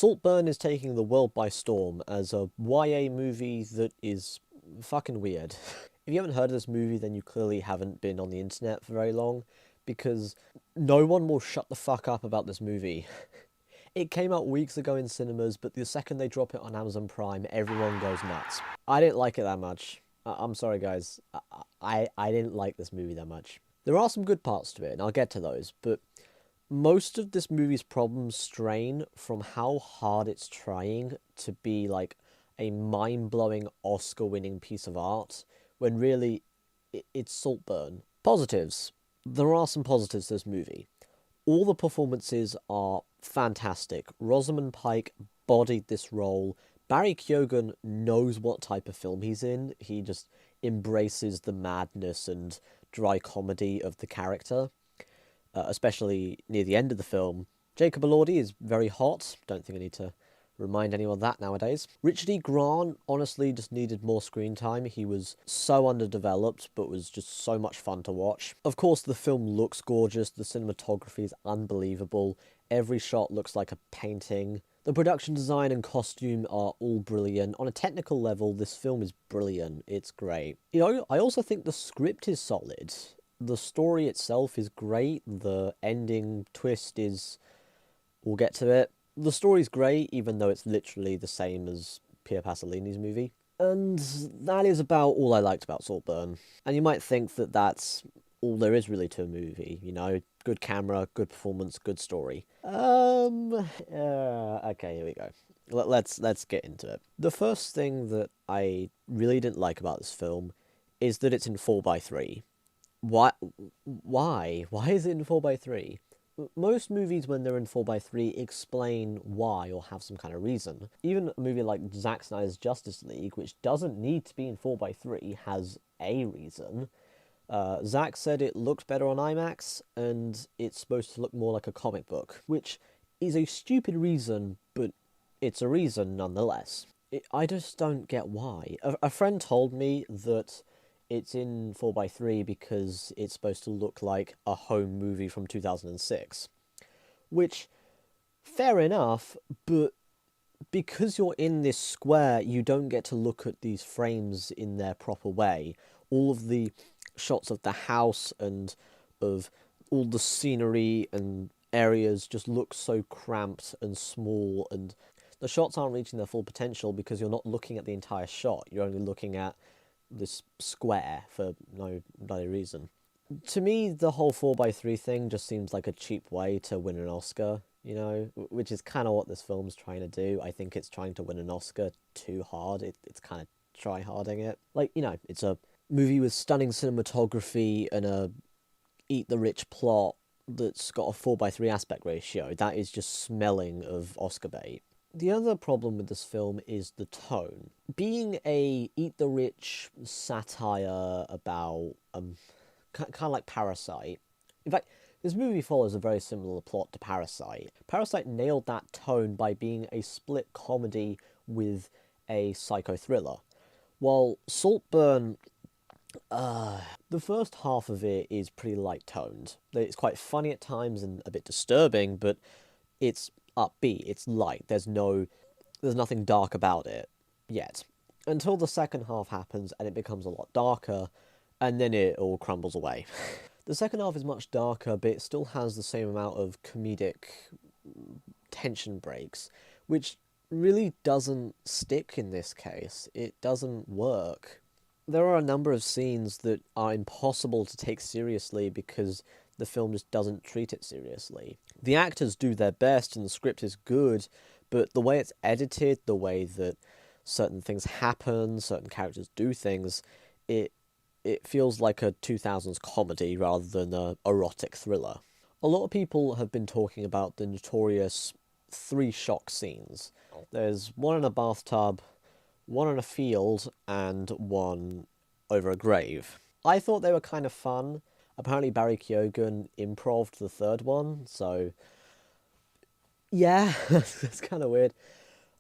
Saltburn is taking the world by storm as a YA movie that is fucking weird. If you haven't heard of this movie, then you clearly haven't been on the internet for very long, because no one will shut the fuck up about this movie. It came out weeks ago in cinemas, but the second they drop it on Amazon Prime, everyone goes nuts. I didn't like it that much. I'm sorry, guys. I didn't like this movie that much. There are some good parts to it, and I'll get to those, but most of this movie's problems strain from how hard it's trying to be like a mind-blowing Oscar-winning piece of art, when really it's Saltburn. Positives. There are some positives to this movie. All the performances are fantastic. Rosamund Pike bodied this role. Barry Keoghan knows what type of film he's in. He just embraces the madness and dry comedy of the character, especially near the end of the film. Jacob Elordi is very hot. Don't think I need to remind anyone of that nowadays. Richard E. Grant honestly just needed more screen time. He was so underdeveloped, but was just so much fun to watch. Of course, the film looks gorgeous. The cinematography is unbelievable. Every shot looks like a painting. The production design and costume are all brilliant. On a technical level, this film is brilliant. It's great. I also think the script is solid. The story itself is great. The ending twist is... we'll get to it. The story's great, even though it's literally the same as Pier Pasolini's movie. And that is about all I liked about Saltburn. And you might think that that's all there is really to a movie, good camera, good performance, good story. Okay, here we go. Let's get into it. The first thing that I really didn't like about this film is that it's in 4:3. Why? Why is it in 4:3? Most movies, when they're in 4:3, explain why or have some kind of reason. Even a movie like Zack Snyder's Justice League, which doesn't need to be in 4:3, has a reason. Zack said it looked better on IMAX, and it's supposed to look more like a comic book, which is a stupid reason, but it's a reason nonetheless. I just don't get why. A friend told me that it's in 4:3 because it's supposed to look like a home movie from 2006. Which, fair enough, but because you're in this square, you don't get to look at these frames in their proper way. All of the shots of the house and of all the scenery and areas just look so cramped and small, and the shots aren't reaching their full potential because you're not looking at the entire shot. You're only looking at this square for no bloody reason. To me, the whole 4:3 thing just seems like a cheap way to win an Oscar, which is kind of what this film's trying to do. I think it's trying to win an Oscar too hard. It's kind of try-harding it. It's a movie with stunning cinematography and a eat-the-rich plot that's got a 4:3 aspect ratio. That is just smelling of Oscar bait. The other problem with this film is the tone. Being a eat-the-rich satire about, kind of like Parasite. In fact, this movie follows a very similar plot to Parasite. Parasite nailed that tone by being a split comedy with a psycho thriller. While Saltburn, the first half of it is pretty light-toned. It's quite funny at times and a bit disturbing, but it's upbeat, it's light, there's nothing dark about it yet. Until the second half happens and it becomes a lot darker, and then it all crumbles away. The second half is much darker, but it still has the same amount of comedic tension breaks, which really doesn't stick in this case. It doesn't work. There are a number of scenes that are impossible to take seriously because the film just doesn't treat it seriously. The actors do their best and the script is good, but the way it's edited, the way that certain things happen, certain characters do things, it feels like a 2000s comedy rather than a erotic thriller. A lot of people have been talking about the notorious 3 shock scenes. There's one in a bathtub, one in a field, and one over a grave. I thought they were kind of fun. Apparently Barry Keoghan improv'd the third one, so yeah, that's kind of weird.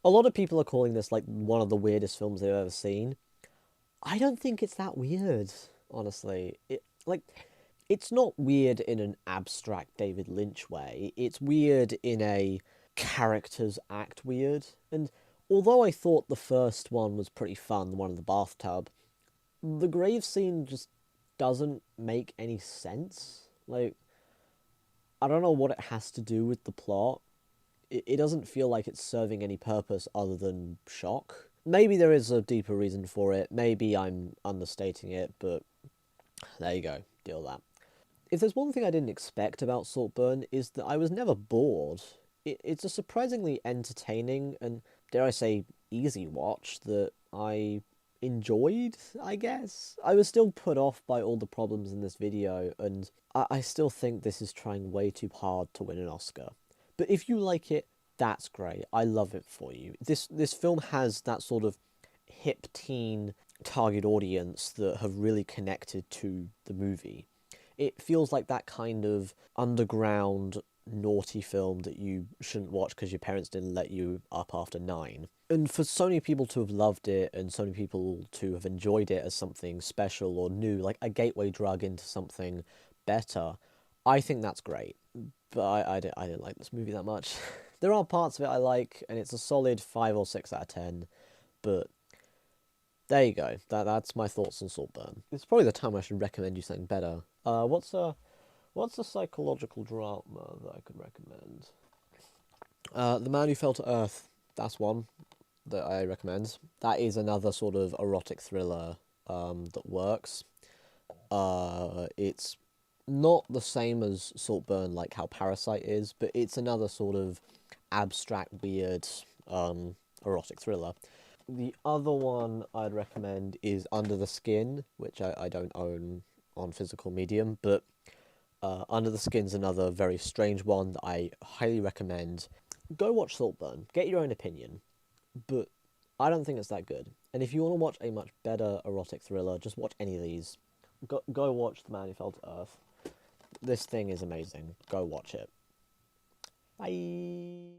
A lot of people are calling this like one of the weirdest films they've ever seen. I don't think it's that weird, honestly. It's not weird in an abstract David Lynch way. It's weird in a characters act weird. And although I thought the first one was pretty fun, the one in the bathtub, the grave scene just doesn't make any sense. Like, I don't know what it has to do with the plot. It doesn't feel like it's serving any purpose other than shock. Maybe there is a deeper reason for it. Maybe I'm understating it, but there you go. Deal with that. If there's one thing I didn't expect about Saltburn is that I was never bored. It's a surprisingly entertaining and, dare I say, easy watch that I enjoyed, I guess. I was still put off by all the problems in this video, and I still think this is trying way too hard to win an Oscar. But if you like it, that's great. I love it for you. This film has that sort of hip teen target audience that have really connected to the movie. It feels like that kind of underground naughty film that you shouldn't watch because your parents didn't let you up after 9. And for so many people to have loved it and so many people to have enjoyed it as something special or new, like a gateway drug into something better, I think that's great. But I didn't like this movie that much. There are parts of it I like, and it's a solid 5 or 6 out of 10, but there you go. That's my thoughts on Saltburn. It's probably the time I should recommend you something better. What's a psychological drama that I could recommend? The Man Who Fell to Earth. That's one that I recommend. That is another sort of erotic thriller that works. It's not the same as Saltburn, like how Parasite is, but it's another sort of abstract, weird erotic thriller. The other one I'd recommend is Under the Skin, which I don't own on physical medium, but Under the Skin's another very strange one that I highly recommend. Go watch Saltburn, get your own opinion, but I don't think it's that good. And if you want to watch a much better erotic thriller, just watch any of these. Go watch The Man Who Fell to Earth. This thing is amazing. Go watch it. Bye.